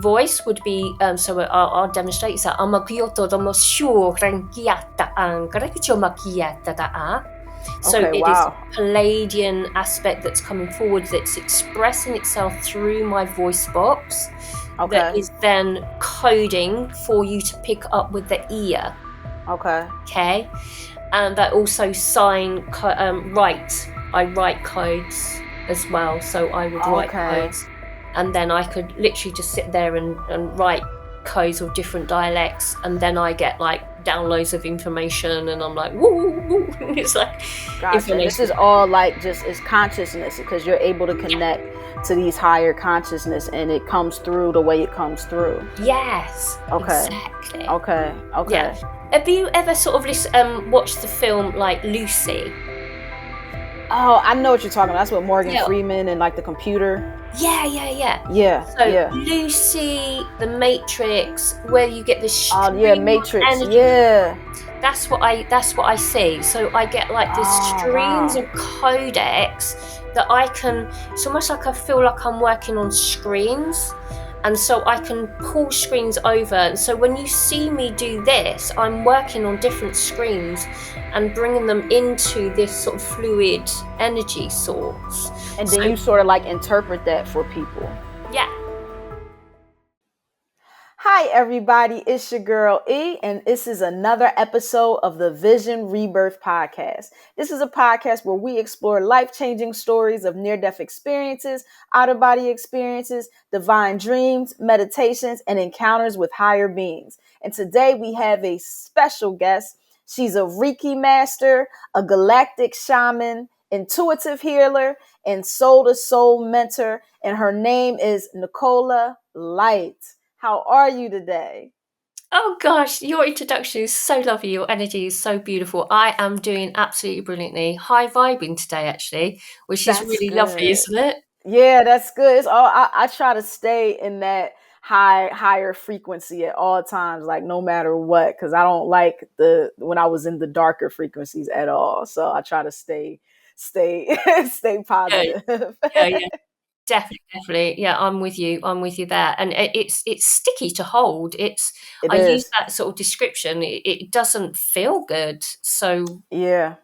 voice would be, so I'll demonstrate that. So Okay, it wow. is a Pleiadian aspect that's coming forward, that's expressing itself through my voice box, that Okay. is then coding for you to pick up with the ear. Okay. Okay. And I also I write codes as well. So I would write codes, and then I could literally just sit there and write codes of different dialects, and then I get like downloads of information, and I'm like, woo. It's like Gotcha. And this is all like just is consciousness, because you're able to connect to these higher consciousness, and it comes through the way it comes through. Yes. Okay. Exactly. Okay. Yeah. Have you ever sort of watched the film like Lucy? Oh, I know what you're talking about. That's with Morgan Freeman and like the computer. Yeah. So Lucy, The Matrix, where you get this Matrix. energy. Yeah. That's what I see. So I get like this streams of codecs that I can. It's almost like I feel like I'm working on screens. And so I can pull screens over. And so when you see me do this, I'm working on different screens and bringing them into this sort of fluid energy source. And then you sort of like interpret that for people. Yeah. Hi, everybody. It's your girl E, and this is another episode of the Vision Rebirth podcast. This is a podcast where we explore life-changing stories of near-death experiences, out-of-body experiences, divine dreams, meditations, and encounters with higher beings. And today we have a special guest. She's a Reiki master, a galactic shaman, intuitive healer, and soul-to-soul mentor, and her name is Nicola Light. How are you today? Oh gosh, your introduction is so lovely. Your energy is so beautiful. I am doing absolutely brilliantly. High vibing today, actually, which is really lovely, isn't it? Yeah, that's good. It's all I try to stay in that higher frequency at all times, like no matter what, because I don't like when I was in the darker frequencies at all. So I try to stay positive. Yeah. Definitely. Yeah, I'm with you there. And it's sticky to hold. I use that sort of description. It doesn't feel good. So yeah,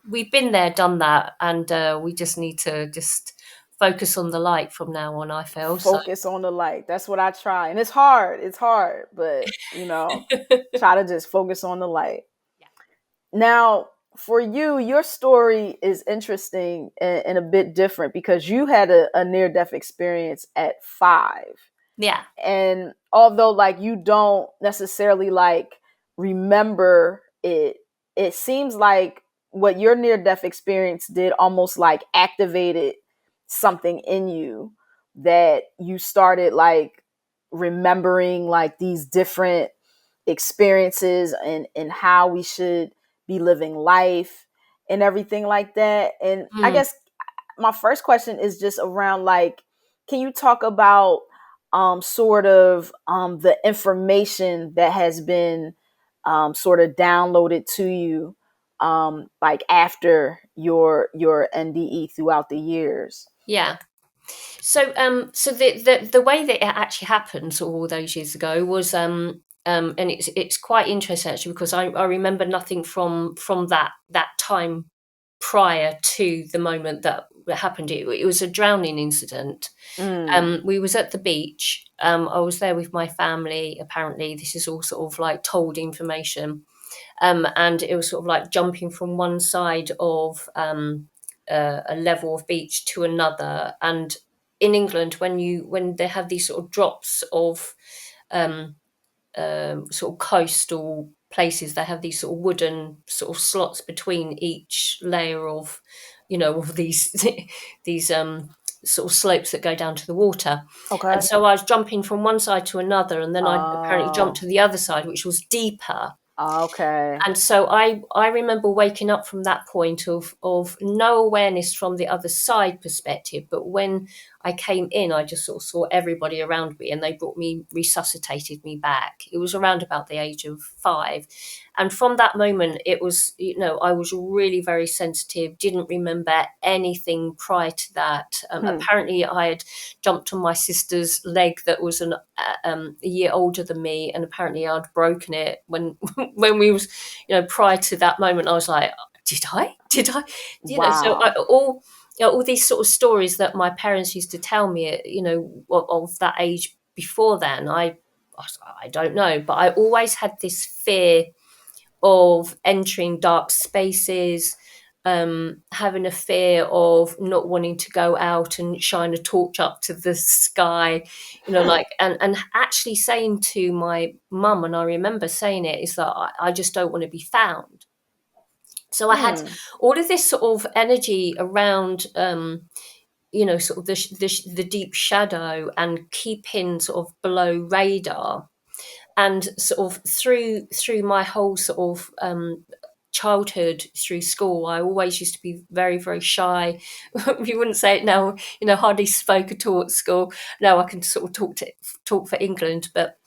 we've been there, done that, and we just need to just focus on the light from now on, I feel. Focus on the light. That's what I try. And it's hard, but try to just focus on the light. Yeah. Now, for you, your story is interesting and a bit different, because you had a near-death experience at 5. Yeah. And although like you don't necessarily like remember it, it seems like what your near-death experience did almost like activated something in you, that you started like remembering like these different experiences and how we should be living life and everything like that. And I guess my first question is just around like, can you talk about sort of the information that has been sort of downloaded to you like after your NDE throughout the years? Yeah. So the way that it actually happened all those years ago was and it's quite interesting actually, because I remember nothing from that time prior to the moment that happened. It was a drowning incident. We was at the beach. I was there with my family. Apparently, this is all sort of like told information, and it was sort of like jumping from one side of a level of beach to another. And in England, when they have these sort of drops of sort of coastal places, they have these sort of wooden sort of slots between each layer of, of these these sort of slopes that go down to the water. Okay. And so I was jumping from one side to another, and then I apparently jumped to the other side, which was deeper. Okay. And so I remember waking up from that point of no awareness from the other side perspective. But when I came in, I just sort of saw everybody around me, and they resuscitated me back. It was around about the age of 5. And from that moment, it was, I was really very sensitive, didn't remember anything prior to that. Apparently, I had jumped on my sister's leg that was a year older than me, and apparently I'd broken it when when we was, prior to that moment. I was like, did I, so Wow. all these sort of stories that my parents used to tell me, of that age before then, I don't know, but I always had this fear of entering dark spaces, having a fear of not wanting to go out and shine a torch up to the sky, and actually saying to my mum, and I remember saying it, is that I just don't want to be found. So I had all of this sort of energy around, sort of the deep shadow, and keeping sort of below radar. And sort of through my whole sort of childhood, through school, I always used to be very, very shy. You wouldn't say it now, hardly spoke at all at school. Now I can sort of talk for England, but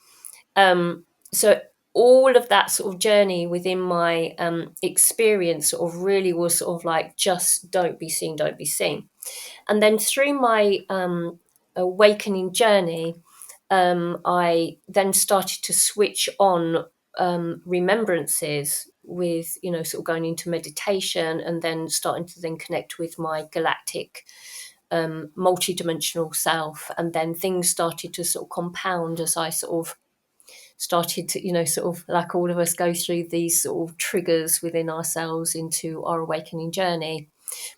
so all of that sort of journey within my experience sort of really was sort of like, just don't be seen, don't be seen. And then through my awakening journey, I then started to switch on remembrances with, sort of going into meditation, and then starting to then connect with my galactic multidimensional self. And then things started to sort of compound as I sort of started to, sort of like all of us go through these sort of triggers within ourselves into our awakening journey.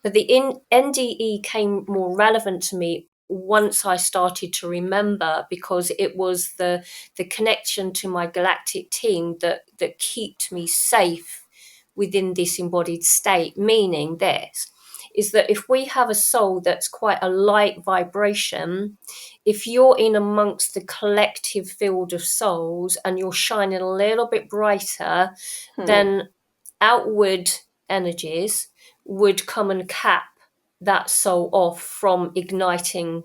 But the NDE came more relevant to me once I started to remember, because it was the connection to my galactic team that kept me safe within this embodied state. Meaning this is that if we have a soul that's quite a light vibration, if you're in amongst the collective field of souls and you're shining a little bit brighter, then outward energies would come and cap that soul off from igniting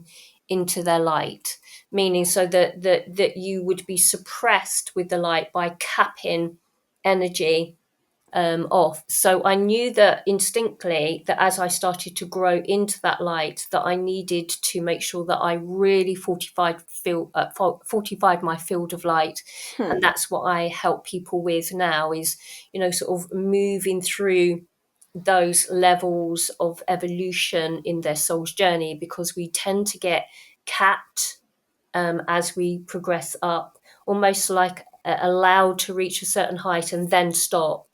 into their light. Meaning, so that you would be suppressed with the light by capping energy off. So I knew that instinctively, that as I started to grow into that light, that I needed to make sure that I really fortified my field of light. And that's what I help people with now, is, sort of moving through those levels of evolution in their soul's journey, because we tend to get capped as we progress up, almost like allowed to reach a certain height and then stop.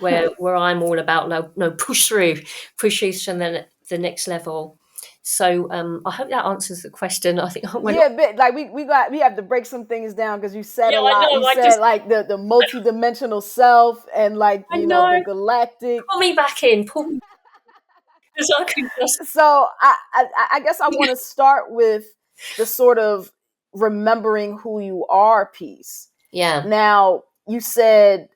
Where I'm all about no, push through to the next level. So I hope that answers the question. I think I went on. But like we have to break some things down, because you said Yeah, a I lot. You know. said like the multi-dimensional self, and like, I know. the galactic. Pull me back in. Pull me, because I could just. So I guess I want to start with the sort of remembering who you are piece. Yeah. Now, you said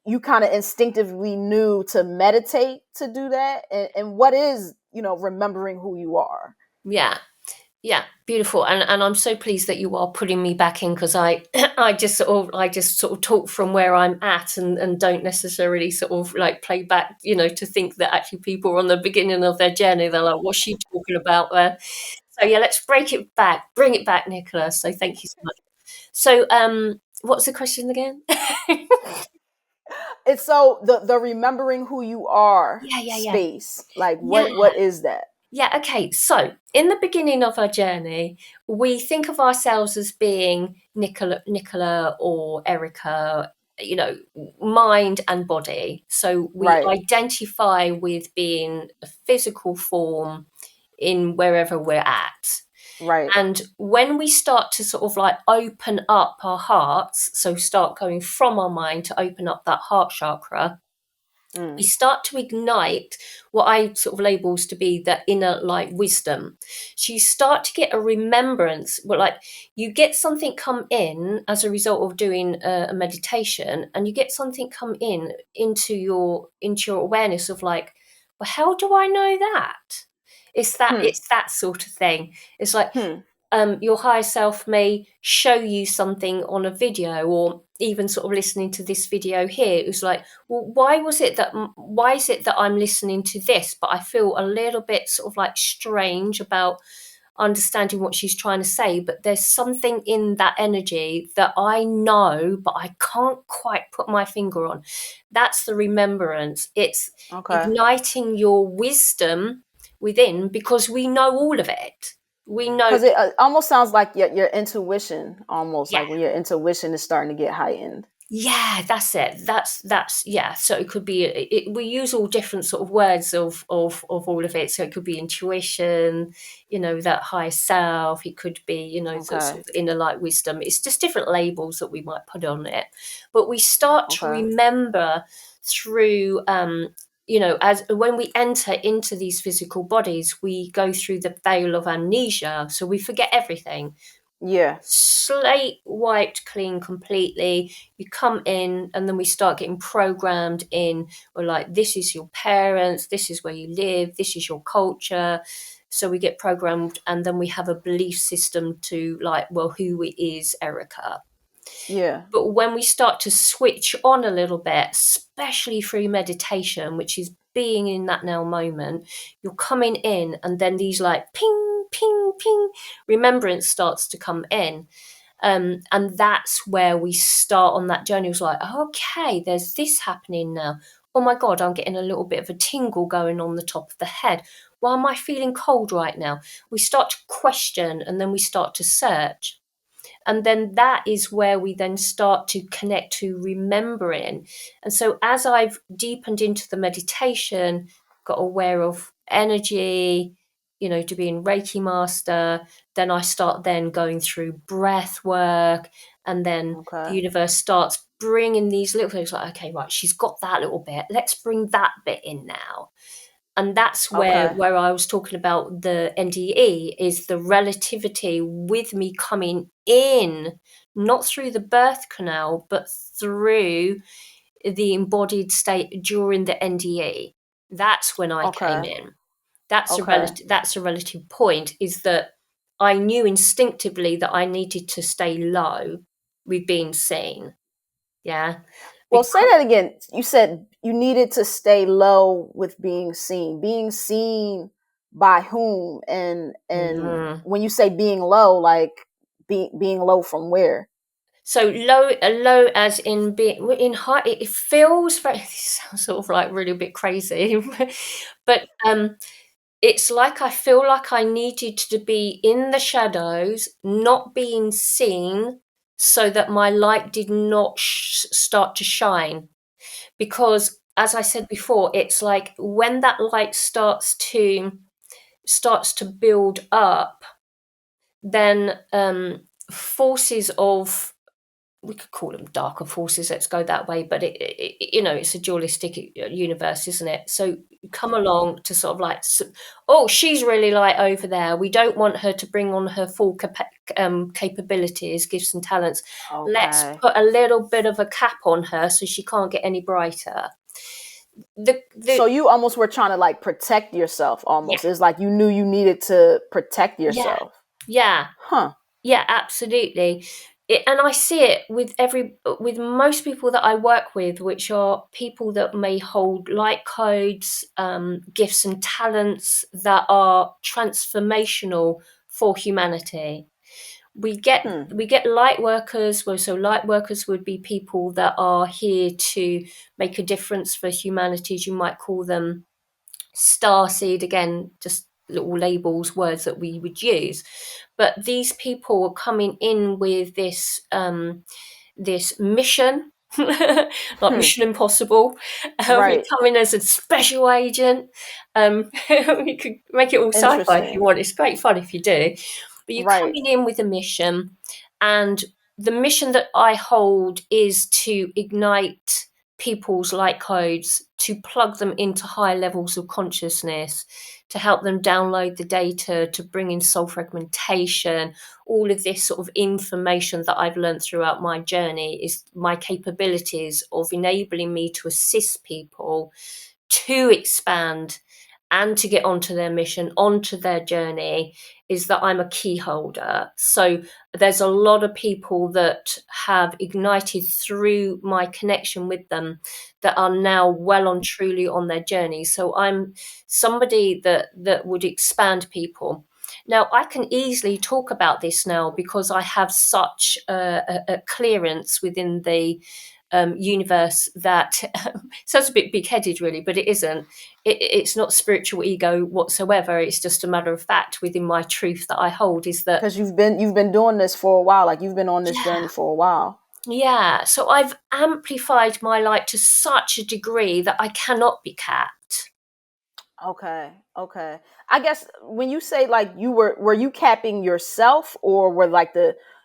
you kind of instinctively knew to meditate to do that, and what is, remembering who you are? Yeah, beautiful, and I'm so pleased that you are putting me back in, because I I just sort of talk from where I'm at, and don't necessarily sort of like play back, to think that actually people are on the beginning of their journey. They're like, what's she talking about there? So yeah, let's bring it back, Nicola. So thank you so much. So what's the question again? It's so the remembering who you are Yeah. space. Like, Yeah. what is that? Yeah, okay. So in the beginning of our journey, we think of ourselves as being Nicola or Erica, mind and body. So we Right. identify with being a physical form in wherever we're at. Right. And when we start to sort of like open up our hearts, so start going from our mind to open up that heart chakra, we start to ignite what I sort of labels to be the inner light wisdom. So you start to get a remembrance, but like you get something come in as a result of doing a meditation, and you get something come into your awareness of like, well, how do I know that? It's that sort of thing. It's like Hmm. your higher self may show you something on a video, or even sort of listening to this video here. It was like, well, why is it that I'm listening to this, but I feel a little bit sort of like strange about understanding what she's trying to say, but there's something in that energy that I know, but I can't quite put my finger on. That's the remembrance. It's Okay. igniting your wisdom within, because we know all of it. We know. Because it almost sounds like your intuition, almost Yeah. like when your intuition is starting to get heightened. Yeah, that's it. That's yeah. So it could be. We use all different sort of words of all of it. So it could be intuition, that higher self. It could be, the Okay. sort of inner light wisdom. It's just different labels that we might put on it. But we start to Okay. remember through, as when we enter into these physical bodies, we go through the veil of amnesia. So we forget everything. Yeah. Slate wiped clean completely. You come in, and then we start getting programmed in. We're like, this is your parents, this is where you live, this is your culture. So we get programmed, and then we have a belief system to, like, well, who is Erica? Yeah. But when we start to switch on a little bit, especially through meditation, which is being in that now moment, you're coming in, and then these like ping, ping, ping remembrance starts to come in. And that's where we start on that journey. It was like, okay, there's this happening now. Oh my God, I'm getting a little bit of a tingle going on the top of the head. Why am I feeling cold right now? We start to question, and then we start to search. And then that is where we then start to connect to remembering. And so as I've deepened into the meditation, got aware of energy, to being Reiki master, then I start then going through breath work, and then the Okay. universe starts bringing these little things like, okay, right, she's got that little bit. Let's bring that bit in now. And that's where Okay. I was talking about the NDE, is the relativity with me coming in, not through the birth canal, but through the embodied state during the NDE. That's when I came Okay. in. That's Okay. a relative point, is that I knew instinctively that I needed to stay low with being seen. Yeah. Well, say Because that again. You said you needed to stay low with being seen. Being seen by whom? And Mhm. when you say being low, like being low from where? So low as in being in high. It feels very. This sounds sort of like really a bit crazy, but it's like I feel like I needed to be in the shadows, not being seen, so that my light did not start to shine. Because, as I said before, it's like when that light starts to build up, then forces of, we could call them darker forces, let's go that way, but it's a dualistic universe, isn't it? So you come along to sort of like, oh, she's really light over there, we don't want her to bring on her full capabilities, gifts and talents. Let's Okay. put a little bit of a cap on her so she can't get any brighter. So The you almost were trying to like protect yourself Yeah, almost. It's like you knew you needed to protect yeah, yourself. yeah. Huh. Yeah, absolutely. And I see it with most people that I work with, which are people that may hold light codes, gifts and talents that are transformational for humanity. We get Hmm. we get light workers. Well, so light workers would be people that are here to make a difference for humanity. As you might call them starseed, again, just little labels, words that we would use. But these people are coming in with this mission, like Hmm. Mission Impossible. You Right. come in as a special agent. You could make it all sci-fi if you Interesting. want. It's great fun if you do. But you're Right. coming in with a mission, and the mission that I hold is to ignite people's light codes, to plug them into higher levels of consciousness, to help them download the data, to bring in soul fragmentation. All of this sort of information that I've learned throughout my journey is my capabilities of enabling me to assist people to expand and to get onto their mission, onto their journey, is that I'm a key holder. So there's a lot of people that have ignited through my connection with them that are now well and truly on their journey. So I'm somebody that would expand people. Now, I can easily talk about this now because I have such a clearance within the universe that sounds a bit big-headed, really, but it isn't. It's not spiritual ego whatsoever. It's just a matter of fact within my truth that I hold is that, because you've been doing this for a while, like you've been on this yeah, journey for a while. yeah. So I've amplified my light to such a degree that I cannot be capped. Okay, okay. I guess when you say like were you capping yourself, or were like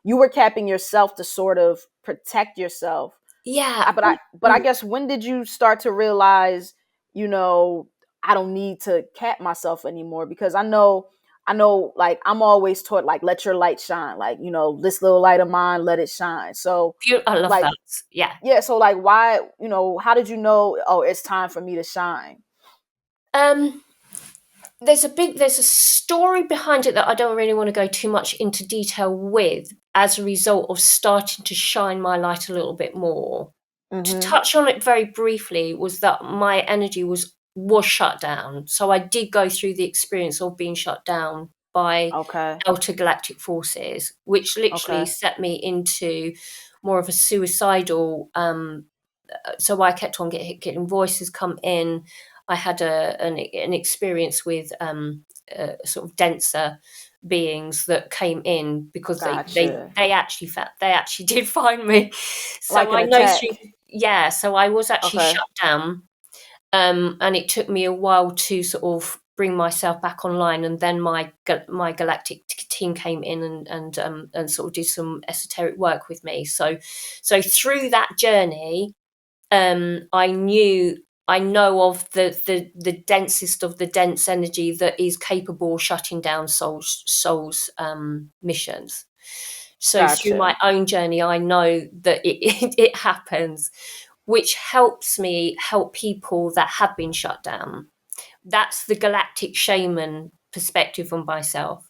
you were capping yourself to sort of protect yourself? Yeah. But I guess, when did you start to realize, you know, I don't need to cap myself anymore? Because I know like I'm always taught like let your light shine, like, this little light of mine, let it shine. So I love like, that. Yeah. yeah, so like, why, how did you know, oh, it's time for me to shine? Um, there's a story behind it that I don't really want to go too much into detail with as a result of starting to shine my light a little bit more. To Mm-hmm. touch on it very briefly was that my energy was shut down. So I did go through the experience of being shut down by Okay. outer galactic forces, which literally Okay. set me into more of a suicidal so I kept on getting voices come in. I had an experience with sort of denser beings that came in because Gotcha. they actually did find me. Like So an I know through, attack. yeah. So I was actually Okay. shut down, and it took me a while to sort of bring myself back online. And then my galactic team came in and sort of did some esoteric work with me. So through that journey, I know of the densest of the dense energy that is capable of shutting down souls missions. So through my Gotcha. own journey, I know that it happens, which helps me help people that have been shut down. That's the galactic shaman perspective on myself.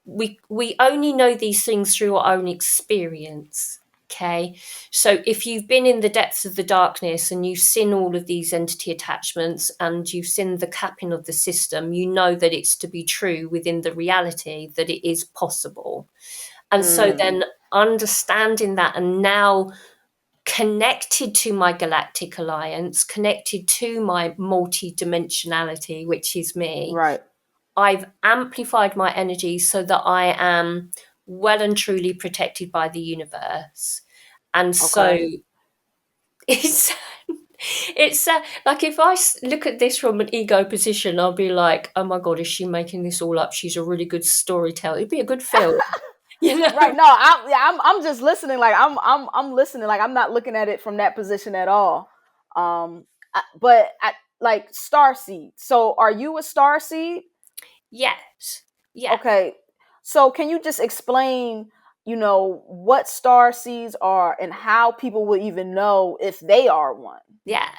We only know these things through our own experience. Okay, so if you've been in the depths of the darkness and you've seen all of these entity attachments and you've seen the capping of the system, you know that it's to be true within the reality that it is possible. And so Mm, then understanding that, and now connected to my galactic alliance, connected to my multi-dimensionality, which is me, right. I've amplified my energy so that I am well and truly protected by the universe. And so Okay. it's it's like if I look at this from an ego position, I'll be like, oh my god, is she making this all up? She's a really good storyteller. It'd be a good film, you Right. know. No, I'm just listening. Like I'm listening. Like I'm not looking at it from that position at all. But like Starseed. So are you a Starseed? Yes, yeah. Okay. So can you just explain, what Starseeds are and how people will even know if they are one? Yeah.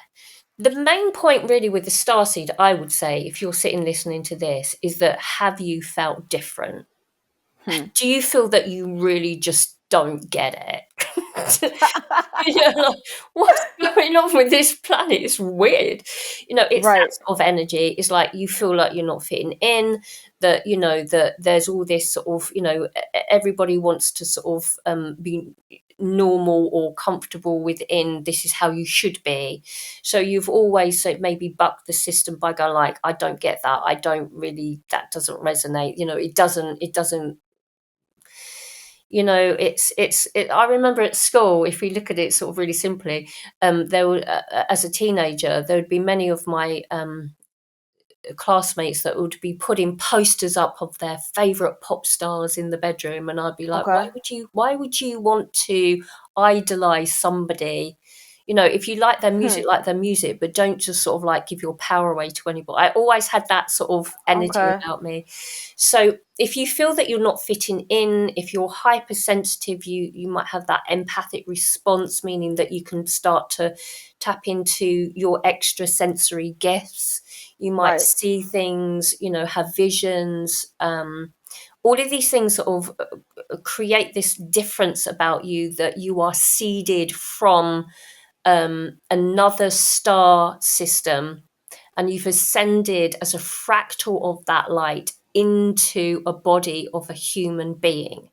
The main point, really, with the starseed, I would say, if you're sitting listening to this, is that have you felt different? Hmm. Do you feel that you really just don't get it? Like, what's going on with this planet? It's weird. It's that Right. sort of energy. It's like you feel like you're not fitting in, that there's all this sort of, everybody wants to sort of be normal or comfortable within this is how you should be. So you've always maybe bucked the system by going like, I don't get that. I don't really, that doesn't resonate. It doesn't I remember at school, if we look at it sort of really simply, there were as a teenager there would be many of my classmates that would be putting posters up of their favorite pop stars in the bedroom, and I'd be like, Okay. why would you want to idolize somebody? If you Hmm. like their music, but don't just sort of like give your power away to anybody. I always had that sort of energy Okay. about me. So if you feel that you're not fitting in, if you're hypersensitive, you might have that empathic response, meaning that you can start to tap into your extra sensory gifts. You might Right. see things, have visions. All of these things sort of create this difference about you, that you are seeded from another star system, and you've ascended as a fractal of that light into a body of a human being.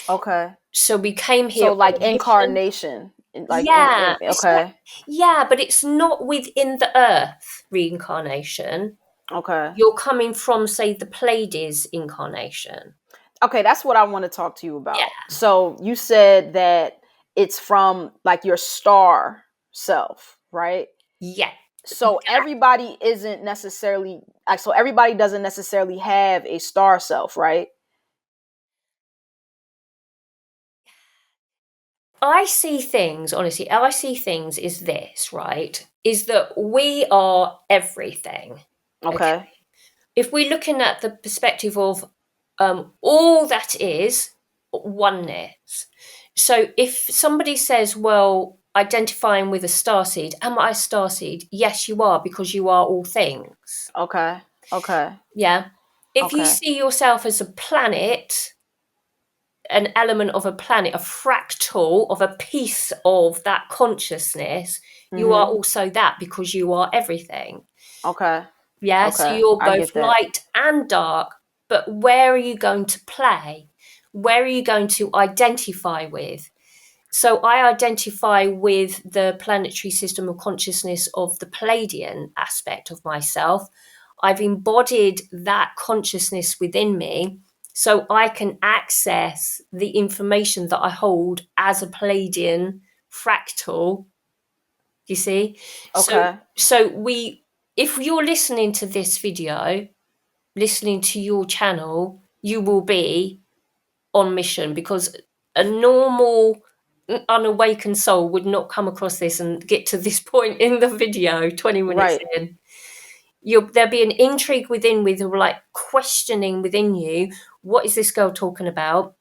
Okay. So we came here So like on mission. incarnation, like Yeah, okay. yeah, but it's not within the Earth reincarnation. Okay. You're coming from, say, the Pleiades incarnation. Okay, that's what I want to talk to you Yeah, about. So you said that it's from like your star self, right? yeah. So everybody isn't necessarily like, so everybody doesn't necessarily have a star self, right? I see things, honestly, how I see things is this, right? Is that we are everything. Okay. Okay. If we're looking at the perspective of all that is oneness. So if somebody says, well, identifying with a starseed, am I a starseed? Yes, you are, because you are all things. Okay. Okay. Yeah. If you Okay. see yourself as a planet, an element of a planet, a fractal of a piece of that consciousness, you are Mhm. also that, because you are everything. Okay. Yeah, so Okay. you're I both get that. light and dark, but where are you going to play? Where are you going to identify with? So I identify with the planetary system of consciousness of the Pleiadian aspect of myself. I've embodied that consciousness within me, so I can access the information that I hold as a Pleiadian fractal. You see? So Okay. so we if you're listening to this video, listening to your channel, you will be on mission, because a normal unawakened soul would not come across this and get to this point in the video 20 minutes Right. in. There'll be an intrigue within, with like questioning within you, what is this girl talking about?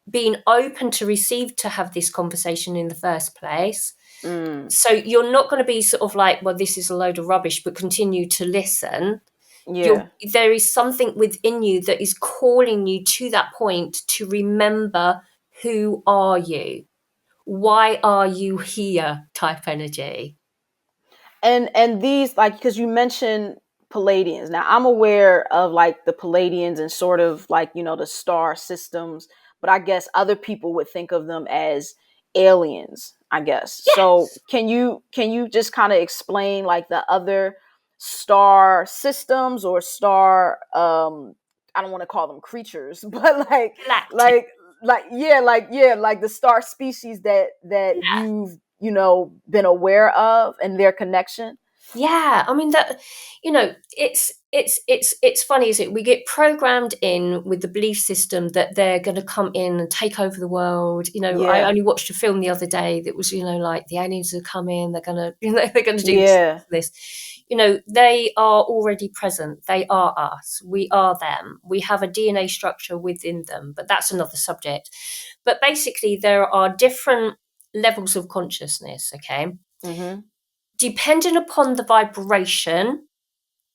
Being open to receive, to have this conversation in the first place. Mm. So you're not going to be sort of like, well, this is a load of rubbish, but continue to listen. Yeah. There is something within you that is calling you to that point, to remember, who are you? Why are you here? Type energy. And these, like, because you mentioned Palladians. Now I'm aware of like the Palladians and sort of like, the star systems, but I guess other people would think of them as aliens, I guess. So Yes. can you just kind of explain like the other star systems or star, I don't want to call them creatures, but Galactic. like like the star species that Yeah. you've been aware of and their connection. Yeah, I mean that, it's funny, is it? We get programmed in with the belief system that they're going to come in and take over the world. I Yeah. only watched a film the other day that was, like, the aliens are coming, they're going to, they're going to do this, Yeah. this. They are already present. They are us. We are them. We have a DNA structure within them, but that's another subject. But basically, there are different levels of consciousness. Okay, Mm-hmm. depending upon the vibration,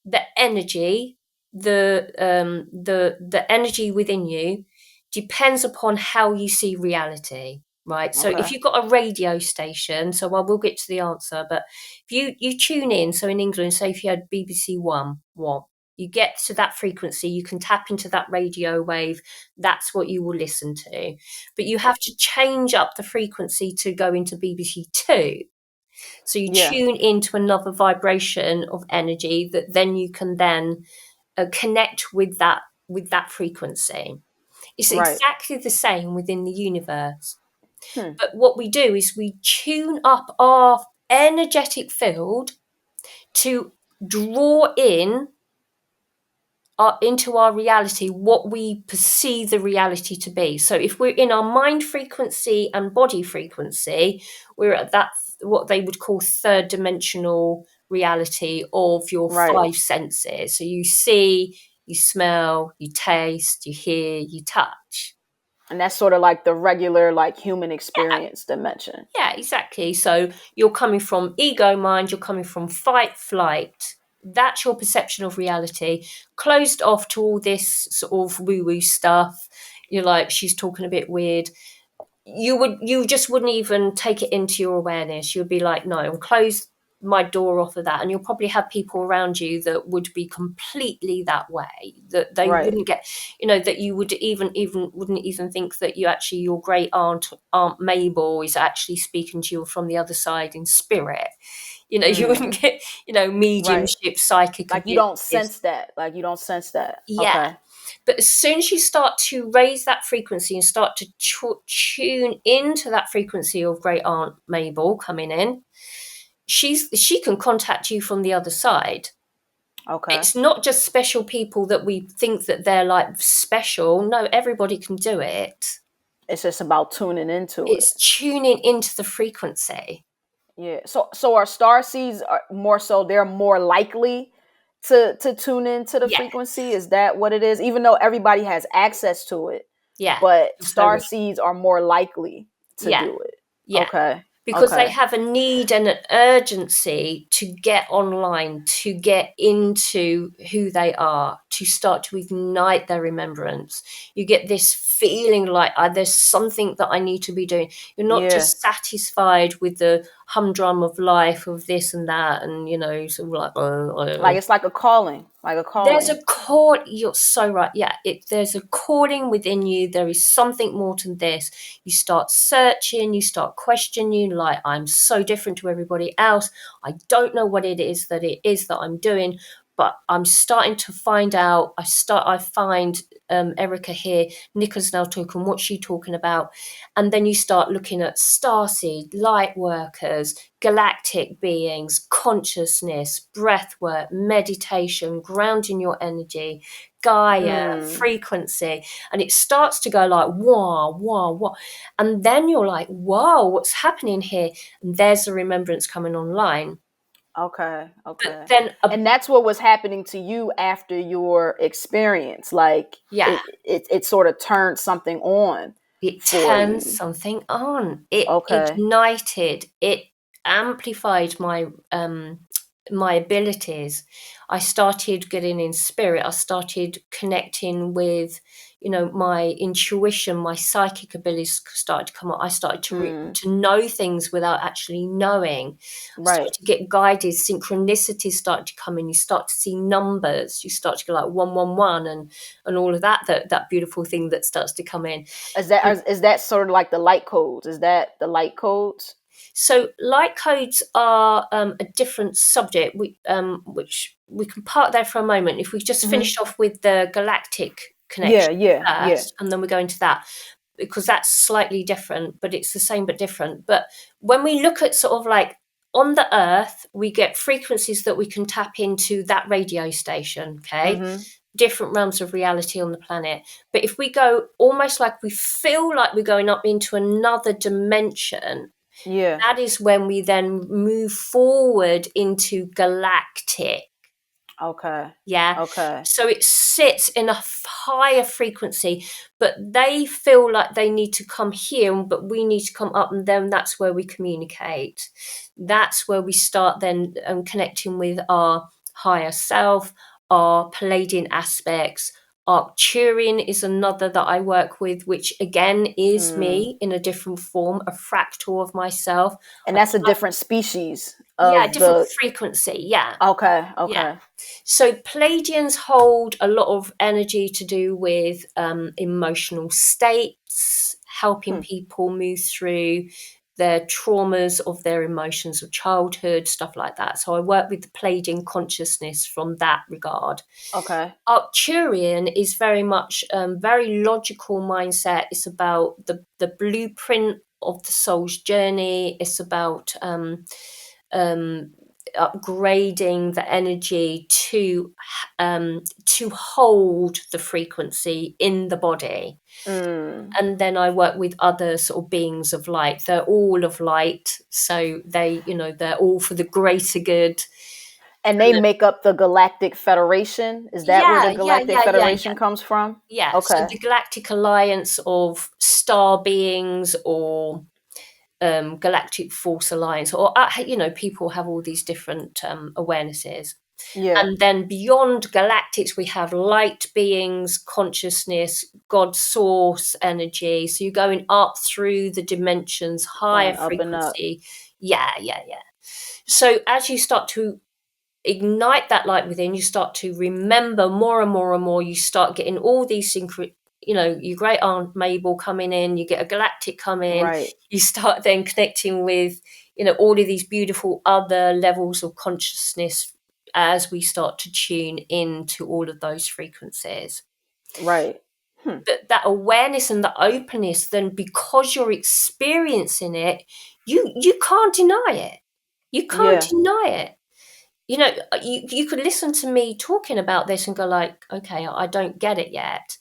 the energy, the energy within you depends upon how you see reality. Right. So if Okay. you've got a radio station, so I will get to the answer, but if you tune in, so in England, say if you had BBC One, you get to that frequency, you can tap into that radio wave. That's what you will listen to. But you have to change up the frequency to go into BBC Two. So you Yeah. tune into another vibration of energy that then you can then connect with that frequency. It's Right. exactly the same within the universe. Hmm. But what we do is we tune up our energetic field to draw in into our reality what we perceive the reality to be. So if we're in our mind frequency and body frequency, we're at that, what they would call third dimensional reality of your Right. five senses. So you see, you smell, you taste, you hear, you touch. And that's sort of like the regular like human Yeah, experience dimension. yeah, exactly. So you're coming from ego mind, you're coming from fight, flight. That's your perception of reality, closed off to all this sort of woo-woo stuff. You're like, she's talking a bit weird. You just wouldn't even take it into your awareness. You'd be like, no, and close my door off of that. And you'll probably have people around you that would be completely that way, that they Right. wouldn't get, that you would wouldn't even think that you actually, your great aunt Mabel is actually speaking to you from the other side in spirit. You wouldn't get, Right. mediumship, psychic Like you don't abilities. sense that. Like you don't sense that. Yeah. Okay. But as soon as you start to raise that frequency and start to tune into that frequency of Great Aunt Mabel coming in, she can contact you from the other side. Okay. It's not just special people that we think that they're like special. No, everybody can do it. It's just about tuning into it. It's tuning into the frequency. Yeah. So are star seeds are more so they're more likely to tune into the Yeah, frequency? Is that what it is? Even though everybody has access to it, yeah. but There's no star restriction. seeds are more likely to Yeah, do it. yeah. Okay. Because they Okay. have a need and an urgency to get online, to get into who they are, to start to ignite their remembrance. You get this feeling like there's something that I need to be doing. You're not Yeah. just satisfied with the humdrum of life, of this and that, and sort of like, Like it's like a calling. Like a there's calling. a call. You're so right. Yeah, there's a calling within you. There is something more to this. You start searching. You start questioning. Like, I'm so different to everybody else. I don't know what it is that I'm doing, but I'm starting to find out. I find Erica here. Nicola's now talking. What's she talking about? And then you start looking at starseed, light workers, galactic beings, consciousness, breath work, meditation, grounding your energy, Gaia, Mm. frequency. And it starts to go like, wah, wah, wah. And then you're like, whoa, what's happening here? And there's the remembrance coming online. Okay. But Okay. then, And that's what was happening to you after your experience. Like yeah, it sort of turned something on it for turned you. something on. It Okay. ignited. It amplified my abilities. I started getting in spirit. I started connecting with, my intuition, my psychic abilities started to come up. I started Mm. to know things without actually knowing. I started Right. to get guided. Synchronicities started to come in. You start to see numbers. You start to go like 111 and all of that beautiful thing that starts to come in. Is that sort of like the light codes? Is that the light codes? So light codes are a different subject, which we can park there for a moment. If we just Hmm. finish off with the galactic Yeah. connection Yeah. Yeah. first, and then we go into that, because that's slightly different, but it's the same but different. But when we look at sort of like on the Earth, we get frequencies that we can tap into that radio station, okay? Hmm. Different realms of reality on the planet. But if we go almost like we feel like we're going up into another dimension, Yeah. that is when we then move forward into galactic. Okay. Yeah. Okay. So it sits in a higher frequency, but they feel like they need to come here, but we need to come up, and then that's where we communicate. That's where we start then connecting with our higher self, our Pleiadian aspects. Arcturian is another that I work with, which again is Mm. me in a different form, a fractal of myself. And I that's a like, different species yeah, of different the. frequency. Yeah. Okay. Yeah. Okay. So Pleiadians hold a lot of energy to do with emotional states, helping Hmm. people move through their traumas of their emotions of childhood, stuff like that. So I work with the Pleiadian consciousness from that regard. Okay. Arcturian is very much very logical mindset. It's about the blueprint of the soul's journey. It's about um, upgrading the energy to hold the frequency in the body. Mm. And then I work with other sort of beings of light. They're all of light, so they're all for the greater good. And And they make up the Galactic Federation. Is that where the Galactic yeah. Federation comes from? Yeah, so Okay. the Galactic Alliance of star beings, or Galactic Force Alliance, or people have all these different awarenesses. Yeah. And then beyond galactics, we have light beings, consciousness, God source energy. So you're going up through the dimensions, higher Going up and up. frequency. Yeah. So as you start to ignite that light within, you start to remember more and more and more. You start getting all these your great aunt Mabel coming in, you get a galactic come in, Right. you start then connecting with, all of these beautiful other levels of consciousness as we start to tune into all of those frequencies. Right. That awareness and the openness, then because you're experiencing it, you can't deny it. You can't Yeah. deny it. You could listen to me talking about this and go like, okay, I don't get it yet.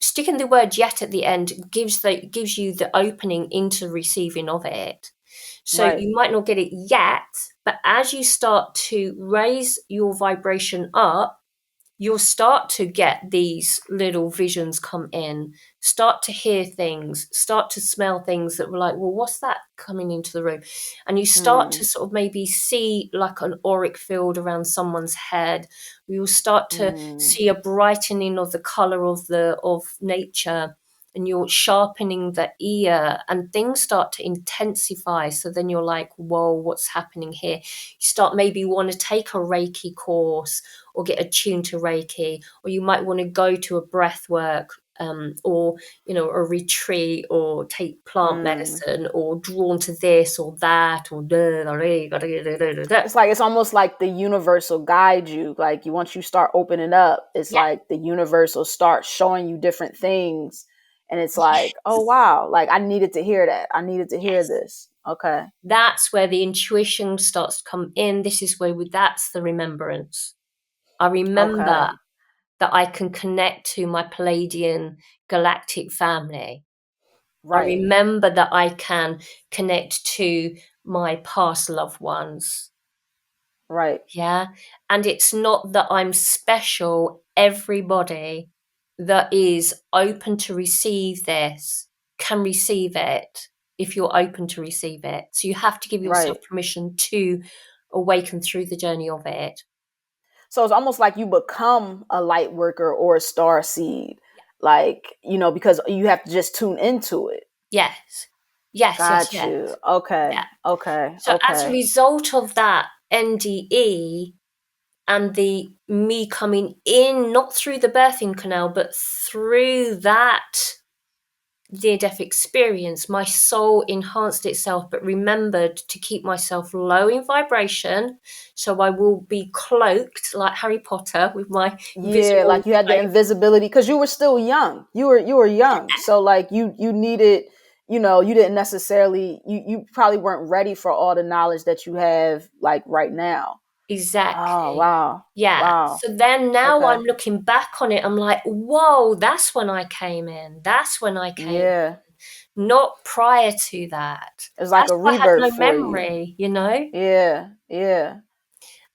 Sticking the word yet at the end gives you the opening into receiving of it. So Right. you might not get it yet, but as you start to raise your vibration up, you'll start to get these little visions come in, start to hear things, start to smell things that were like, well, what's that coming into the room? And you start to sort of maybe see like an auric field around someone's head. You'll start to see a brightening of the color of nature, and you're sharpening the ear, and things start to intensify. So then you're like, whoa, what's happening here? You start maybe want to take a Reiki course or get attuned to Reiki, or you might want to go to a breath work, or a retreat, or take plant medicine, or drawn to this or that, or It's like, it's almost like the universe will guide you. Like, once you start opening up, it's yeah, like the universe will start showing you different things. And it's like, oh, wow. Like, I needed to hear that. I needed to hear yes. this. Okay. That's where the intuition starts to come in. This is where that's the remembrance. I remember Okay. that I can connect to my Pleiadian galactic family. I Right. remember that I can connect to my past loved ones. Right. Yeah. And it's not that I'm special. Everybody that is open to receive this can receive it if you're open to receive it. So you have to give yourself Right. permission to awaken through the journey of it. So it's almost like you become a light worker or a star seed, like, because you have to just tune into it. Yes. Yes, yes, Got yes. you. Okay. Yeah. Okay. So as a Okay. result of that NDE and the me coming in, not through the birthing canal, but through that near-death experience, my soul enhanced itself, but remembered to keep myself low in vibration. So I will be cloaked like Harry Potter with my Yeah, invisible like you had the cloak. invisibility because you were still young. You were young. So like you needed, you didn't necessarily, you probably weren't ready for all the knowledge that you have like right now. Oh, Exactly. wow. Yeah. Wow. So then now Okay. I'm looking back on it, I'm like, whoa, that's when I came in. That's when I came in. Yeah. Not prior to that. It's like That's a why I had rebirth no for you. memory. Yeah. Yeah.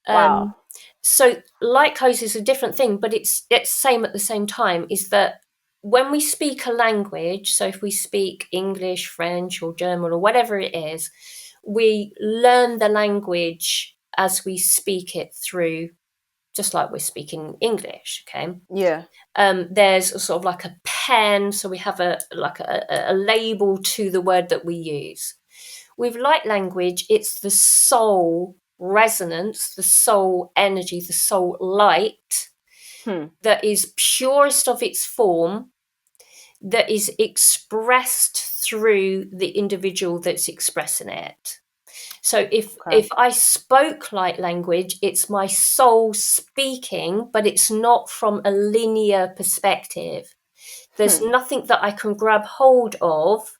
Wow. Um, so light codes is a different thing, but it's same at the same time, is that when we speak a language, so if we speak English, French, or German, or whatever it is, we learn the language as we speak it through, just like we're speaking English, okay? Yeah. There's a sort of like a pen, so we have a label to the word that we use. With light language, it's the soul resonance, the soul energy, the soul light Hmm. that is purest of its form, that is expressed through the individual that's expressing it. So Okay. if I spoke light language, it's my soul speaking, but it's not from a linear perspective. There's Hmm. nothing that I can grab hold of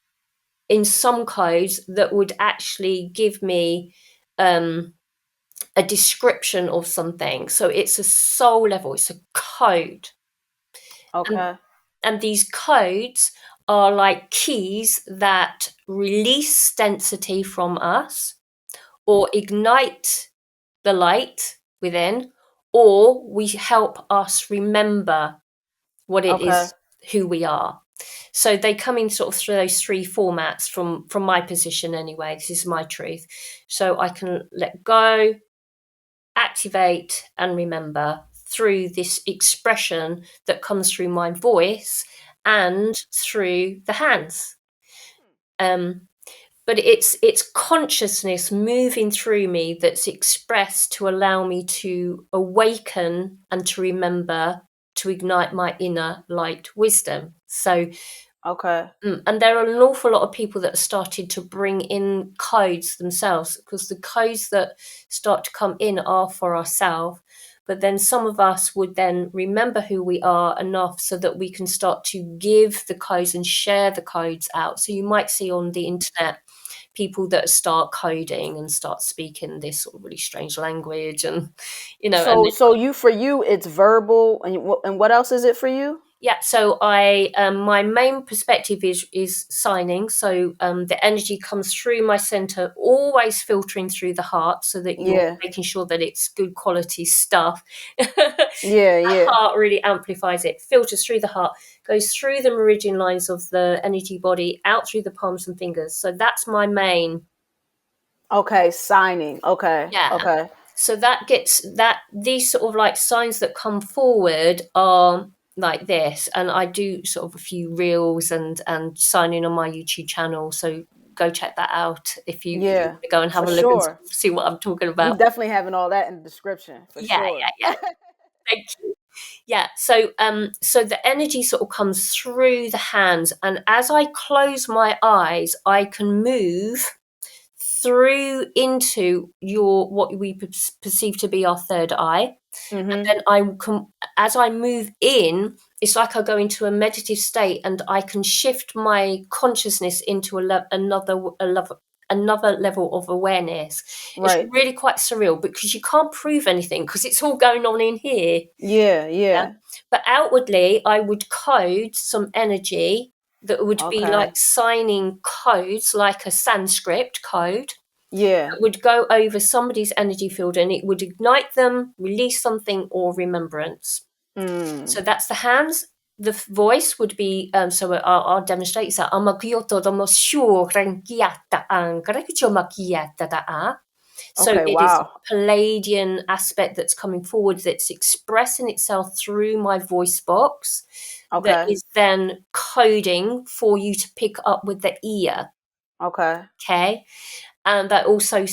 in some codes that would actually give me a description of something. So it's a soul level, it's a code. And, Okay. and these codes are like keys that release density from us or ignite the light within, or we help us remember what it Okay. is, who we are. So they come in sort of through those three formats from my position anyway. This is my truth. So I can let go, activate and remember through this expression that comes through my voice and through the hands. But it's consciousness moving through me that's expressed to allow me to awaken and to remember, to ignite my inner light wisdom. So Okay. and there are an awful lot of people that have started to bring in codes themselves, because the codes that start to come in are for ourselves. But then some of us would then remember who we are enough so that we can start to give the codes and share the codes out. So you might see on the internet people that start coding and start speaking this sort of really strange language, and and So for you, it's verbal, and what else is it for you? yeah, so I my main perspective is signing. So the energy comes through my center, always filtering through the heart, so that you're Yeah. making sure that it's good quality stuff. Yeah, The yeah. heart really amplifies it, filters through the heart, goes through the meridian lines of the energy body, out through the palms and fingers. So that's my main. Okay, signing. Okay. Yeah. Okay. So that gets that these sort of like signs that come forward are like this, and I do sort of a few reels and signing on my YouTube channel. So go check that out if you Yeah, go and have for a look and sure. see what I'm talking We about. definitely having all that in the description, for Yeah, sure. yeah, yeah. Thank you. Yeah. So the energy sort of comes through the hands, and as I close my eyes, I can move through into your what we perceive to be our third eye. And Mm-hmm. then as I move in, it's like I go into a meditative state, and I can shift my consciousness into another level of awareness. It's Right. really quite surreal because you can't prove anything because it's all going on in here. Yeah, Yeah. yeah. But outwardly, I would code some energy that would be Okay. like signing codes, like a Sanskrit code, Yeah. that would go over somebody's energy field, and it would ignite them, release something, or remembrance. So Mm. that's the hands. The voice would be, so I'll demonstrate. So, so Okay, it is wow. a Pleiadian aspect that's coming forward, that's expressing itself through my voice box, that Okay. is then coding for you to pick up with the ear. Okay. Okay. And I also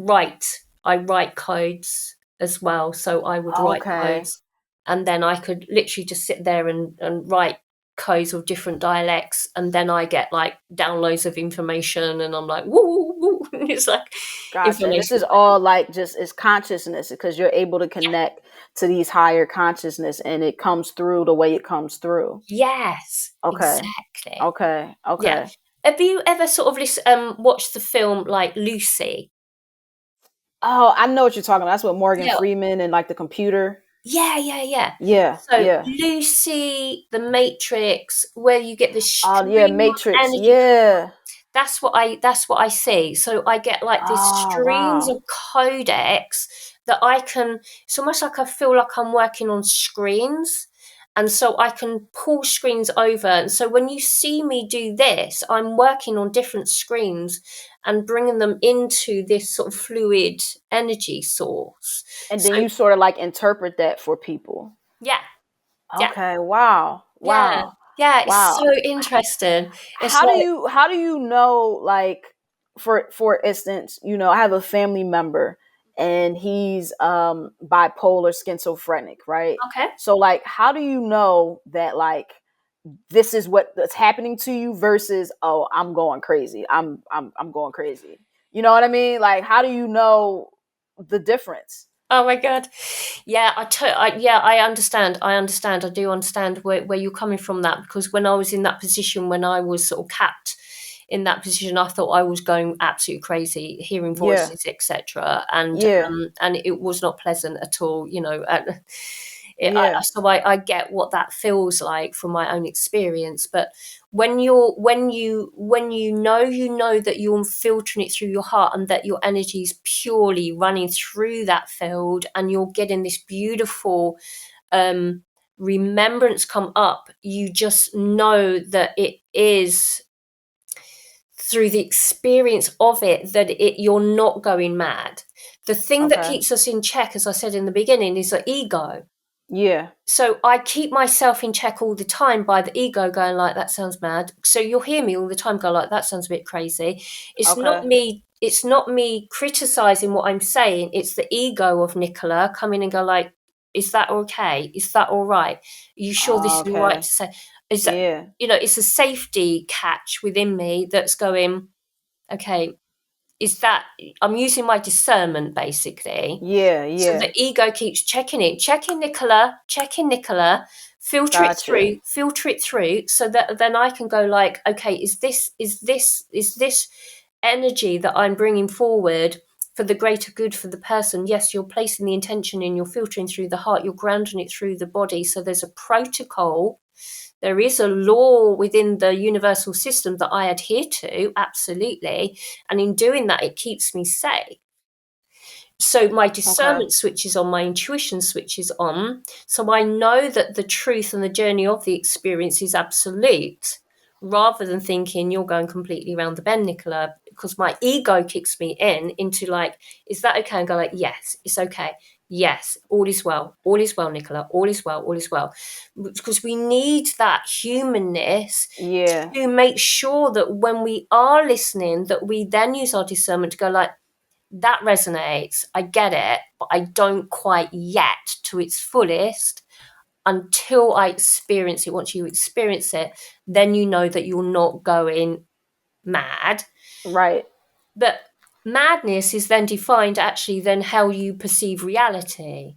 write. I write codes as well. So I would write Okay. codes, and then I could literally just sit there and write codes of different dialects, and then I get like downloads of information, and I'm like, woo, woo, woo. It's like Gotcha. And this information. is all like just it's consciousness because you're able to Yeah. connect to these higher consciousness and it comes through the way it comes through. Yes, Okay. exactly. Okay. Yeah. Okay. Have you ever sort of watched the film like Lucy? Oh, I know what you're talking about. That's what Morgan Yeah. Freeman and like the computer. Yeah, yeah, yeah. Yeah. So Yeah. Lucy, The Matrix, where you get this Oh, yeah. stream of Matrix. energy, Yeah. that's what I see. So I get like these Oh, streams wow. of codecs that I can. It's almost like I feel like I'm working on screens, and so I can pull screens over. And so when you see me do this, I'm working on different screens and bringing them into this sort of fluid energy source. And then So you sort of like interpret that for people. yeah, yeah. Okay. Wow. Yeah, Wow. yeah, it's Wow. so interesting. It's like How do you know, like, for instance, I have a family member and he's bipolar schizophrenic, right? okay. So like how do you know that like this is that's happening to you versus, oh, I'm going crazy. I'm going crazy. You know what I mean? Like how do you know the difference? Oh my god. Yeah, I understand. I understand. I do understand where you're coming from, that, because when I was in that position, when I was sort of capped in that position, I thought I was going absolutely crazy, hearing Yeah. voices, etc. And Yeah. and it was not pleasant at all, Yeah. So I get what that feels like from my own experience. But when you know that you're filtering it through your heart, and that your energy is purely running through that field, and you're getting this beautiful remembrance come up, you just know that it is through the experience of it, that you're not going mad. The thing that Okay. keeps us in check, as I said in the beginning, is the ego. Yeah. So I keep myself in check all the time by the ego going like, that sounds mad. So you'll hear me all the time go like, that sounds a bit crazy. It's not Okay. me criticizing what I'm saying. It's the ego of Nicola coming and go like, is that okay? Is that all right? Are you sure this is all right Okay. to say? Is that, Yeah. it's a safety catch within me that's going, okay, is that I'm using my discernment basically. Yeah. So Yeah. the ego keeps checking Nicola, filter it Gotcha. through so that then I can go like, okay, is this energy that I'm bringing forward for the greater good for the person? Yes, you're placing the intention in, you're filtering through the heart, you're grounding it through the body. So there's a protocol, there is a law within the universal system that I adhere to, absolutely. And in doing that, it keeps me safe. So my Okay. discernment switches on, my intuition switches on. So I know that the truth and the journey of the experience is absolute, rather than thinking you're going completely around the bend, Nicola, because my ego kicks me into like, is that okay? And go like, yes, it's okay. Yes, all is well. All is well, Nicola. All is well. All is well. Because we need that humanness Yeah. to make sure that when we are listening, that we then use our discernment to go like, that resonates, I get it, but I don't quite yet to its fullest until I experience it. Once you experience it, then you know that you're not going mad. Right. But madness is then defined actually then how you perceive reality.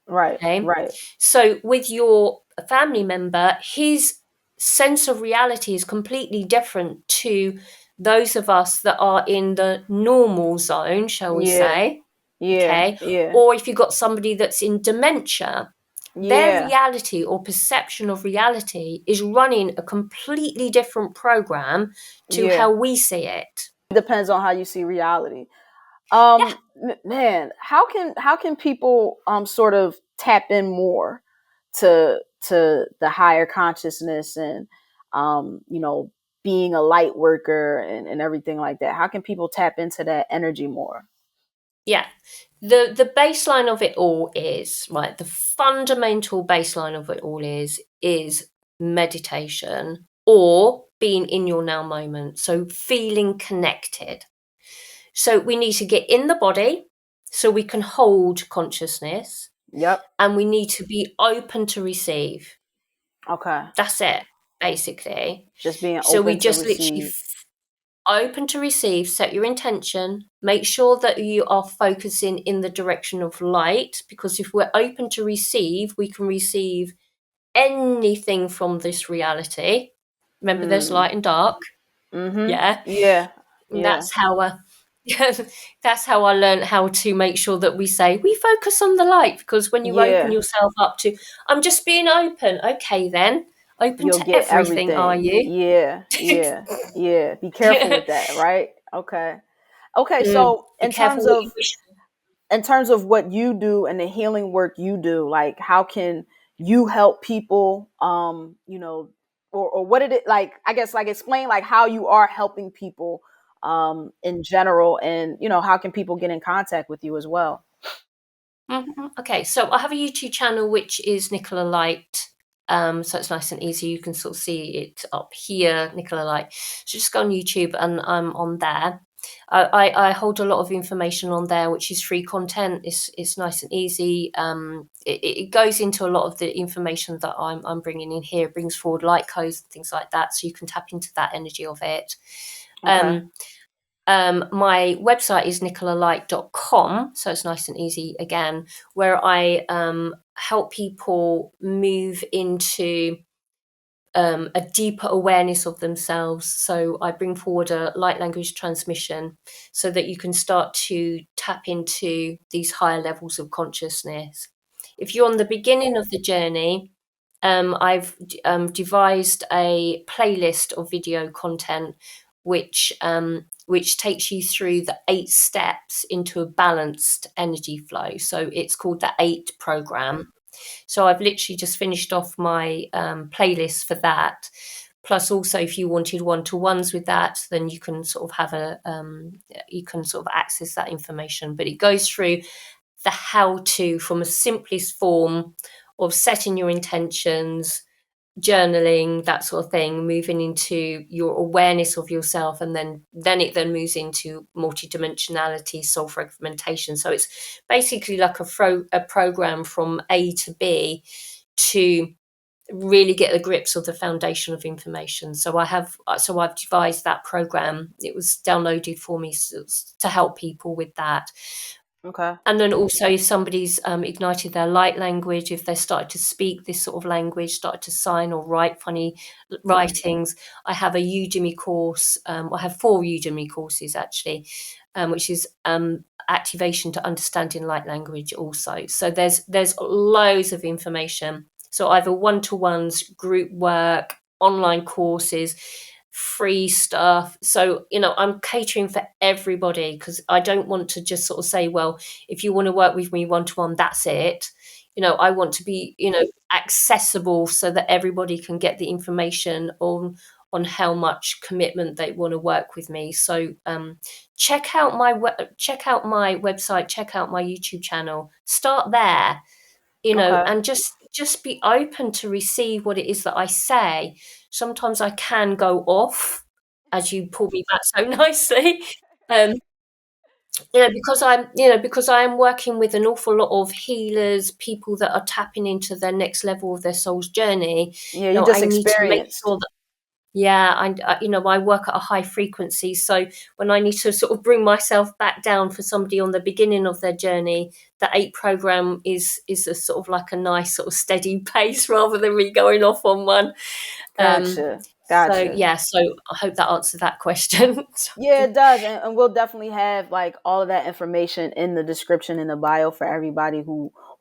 Right. Okay. Right. So with your family member, his sense of reality is completely different to those of us that are in the normal zone, shall we Yeah. say. Yeah. Okay. Yeah. Or if you've got somebody that's in dementia, their Yeah. reality or perception of reality is running a completely different program to Yeah. how we see it. Depends on how you see reality. Yeah. Man, how can people sort of tap in more to the higher consciousness and being a light worker and everything like that? How can people tap into that energy more? Yeah. The baseline of it all is, right, the fundamental baseline of it all is meditation or being in your now moment. So feeling connected. So we need to get in the body so we can hold consciousness, Yep. and we need to be open to receive. Okay. That's it, basically. Just being So we open to just literally receive. open to receive, set your intention, make sure that you are focusing in the direction of light, because if we're open to receive, we can receive anything from this reality. Remember, there's Mm. light and dark. Mm-hmm. Yeah. Yeah. And Yeah. that's how I learned how to make sure that we say we focus on the light, because when you open Yeah. yourself up to, I'm just being open. Okay, then open You'll to get everything, are everything. you? Yeah. Yeah. Yeah. Be careful with that, right? Okay. Okay, so Be careful what you wish for. in terms of what you do and the healing work you do, like how can you help people or what did it like, I guess, like explain like how you are helping people in general, and how can people get in contact with you as well? Okay, so I have a YouTube channel which is Nicola Light. So it's nice and easy. You can sort of see it up here, Nicola Light. So just go on YouTube and I'm on there. I hold a lot of information on there, which is free content. It's nice and easy. It goes into a lot of the information that I'm bringing in here. It brings forward light codes and things like that, so you can tap into that energy of it. Okay. My website is nicolalightchannel.com, so it's nice and easy again, where I help people move into a deeper awareness of themselves. So I bring forward a light language transmission so that you can start to tap into these higher levels of consciousness. If you're on the beginning of the journey, I've devised a playlist of video content which takes you through the 8 steps into a balanced energy flow. So it's called the 8 program. So I've literally just finished off my playlist for that. Plus, also, if you wanted one-to-ones with that, then you can sort of have you can sort of access that information. But it goes through the how-to from a simplest form of setting your intentions, journaling, that sort of thing, moving into your awareness of yourself, and then it moves into multidimensionality, soul fragmentation. So it's basically like a program from A to B to really get the grips of the foundation of information. So I've devised that program. It was downloaded for me to help people with that. Okay. And then also, if somebody's ignited their light language, if they started to speak this sort of language, started to sign or write funny writings, I have a Udemy course. I have 4 Udemy courses actually, which is activation to understanding light language also. So there's loads of information. So either one-to-ones, group work, online courses, free stuff. So, I'm catering for everybody, because I don't want to just sort of say, well, if you want to work with me one-to-one, that's it. I want to be, accessible so that everybody can get the information on how much commitment they want to work with me. So check out my website, check out my YouTube channel, start there, Okay. and just be open to receive what it is that I say. Sometimes I can go off, as you pull me back so nicely, um, because I am working with an awful lot of healers, people that are tapping into their next level of their soul's journey. Yeah, you just I need to make experienced. sure that, yeah, I work at a high frequency. So when I need to sort of bring myself back down for somebody on the beginning of their journey, the 8 program is a sort of like a nice sort of steady pace rather than me going off on one. Um, Gotcha. so Gotcha. yeah, so I hope that answered that question. Yeah, it does, and we'll definitely have like all of that information in the description in the bio for everybody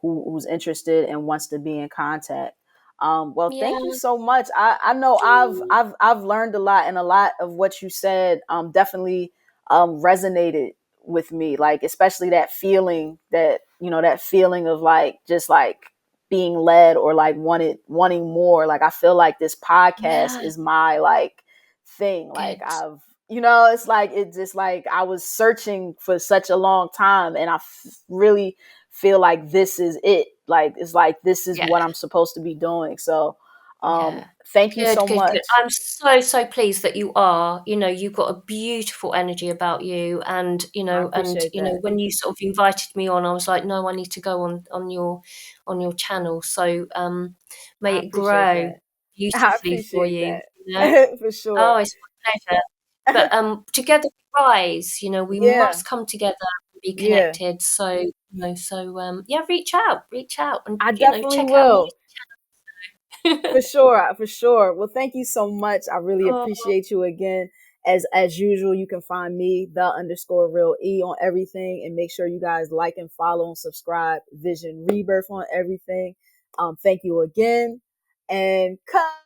who's interested and wants to be in contact. Well, Yeah. thank you so much. I know I've learned a lot, and a lot of what you said definitely resonated with me. Like especially that feeling that feeling of like just like being led or like wanting more. Like I feel like this podcast Yeah, is my like thing. Like good. it's like it's just like I was searching for such a long time, and I really feel like this is it. Like it's like this is Yeah. what I'm supposed to be doing. So Yeah. thank you Good, so good, good. much. I'm so, so pleased that you are. You've got a beautiful energy about you, and I appreciate that. when you sort of invited me on, I was like, no, I need to go on your channel. So may I it appreciate grow that. I beautifully for appreciate you. that. For sure. Oh, it's my pleasure. But together we rise. We Yeah. must come together and be Yeah. connected. So yeah, reach out, and I definitely check out my. will. For sure, for sure. Well, thank you so much. I really Oh, appreciate you again. As usual, you can find me _real E on everything, and make sure you guys like and follow and subscribe Vision Rebirth on everything. Thank you again, and cut.